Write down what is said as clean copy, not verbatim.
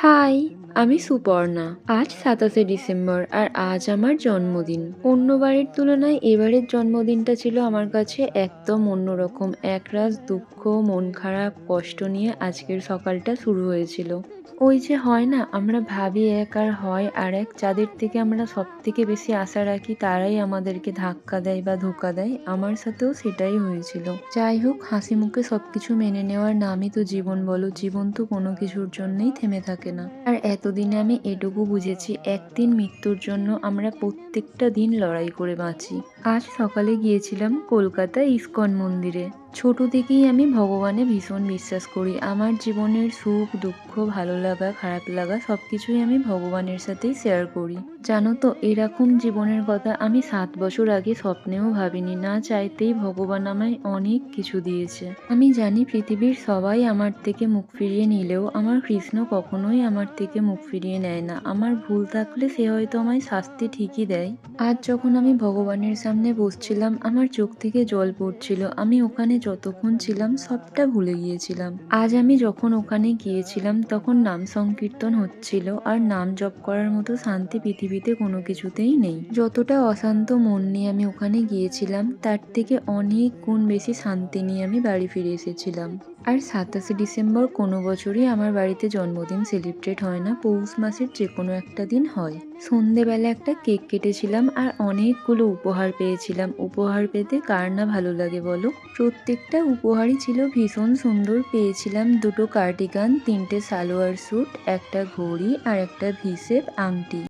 High, আমি সুপর্ণা। আজ ২৭শে December আর আজ আমার জন্মদিন। অন্যবারের তুলনায় এবারের জন্মদিনটা ছিল আমার কাছে একদম অন্যরকম। একরাশ দুঃখ, মন খারাপ, কষ্ট নিয়ে আজকের সকালটা শুরু হয়েছিল। ওই যে হয় না, আমরা ভাবি এক আর হয় আরেক। যাদের থেকে আমরা সবথেকে বেশি আশা রাখি তারাই আমাদেরকে ধাক্কা দেয় বা ধোঁকা দেয়। আমার সাথেও সেটাই হয়েছিল। যাই হোক, হাসিমুখে সবকিছু মেনে নেওয়ার নামই তো জীবন বলো। জীবন তো কোনো কিছুর জন্যই থেমে থাকে না। আর এতদিনে আমি এটুকু বুঝেছি, একদিন মৃত্যুর জন্য আমরা প্রত্যেকটা দিন লড়াই করে বাঁচি। আজ সকালে গিয়েছিলাম কলকাতা ইস্কন মন্দিরে। ছোট থেকেই আমি ভগবানে ভীষণ বিশ্বাস করি। আমার জীবনের সুখ, দুঃখ, ভালো লাগা, খারাপ লাগা সবকিছুই আমি ভগবানের সাথেই শেয়ার করি। জানো তো, এরকম জীবনের কথা আমি ৭ বছর আগে স্বপ্নেও ভাবিনি। না চাইতেই ভগবান আমায় অনেক কিছু দিয়েছে। আমি জানি পৃথিবীর সবাই আমার থেকে মুখ ফিরিয়ে নিলেও আমার কৃষ্ণ কখনোই আমার থেকে মুখ ফিরিয়ে নেয় না। আমার ভুল থাকলে সে হয়তো আমায় শাস্তি ঠিকই দেয়। আজ যখন আমি ভগবানের সামনে বসছিলাম, আমার চোখ থেকে জল পড়ছিল। আমি ওখানে যতক্ষণ ছিলাম সবটা ভুলে গিয়েছিলাম। আজ আমি যখন ওখানে গিয়েছিলাম তখন নাম সংকীর্তন হচ্ছিল, আর নাম জপ করার মতো শান্তি পৃথিবীতে কোনো কিছুতেই নেই। যতটা অশান্ত মন নিয়ে আমি ওখানে গিয়েছিলাম তার থেকে অনেক গুণ বেশি শান্তি নিয়ে আমি বাড়ি ফিরে এসেছিলাম। আর ২৭শে ডিসেম্বর কোনো বছরই আমার বাড়িতে জন্মদিন সেলিব্রেট হয় না, পৌষ মাসের যে কোনো একটা দিন হয়। সন্ধেবেলা একটা কেক কেটেছিলাম আর অনেকগুলো উপহার পেয়েছিলাম। উপহার পেতে কার না ভালো লাগে বলো। প্রত্যেকটা উপহারই ছিল ভীষণ সুন্দর। পেয়েছিলাম ২টো কার্ডিগান, ৩টে সালোয়ার স্যুট, একটা ঘড়ি আর একটা ভি শেপ আংটি।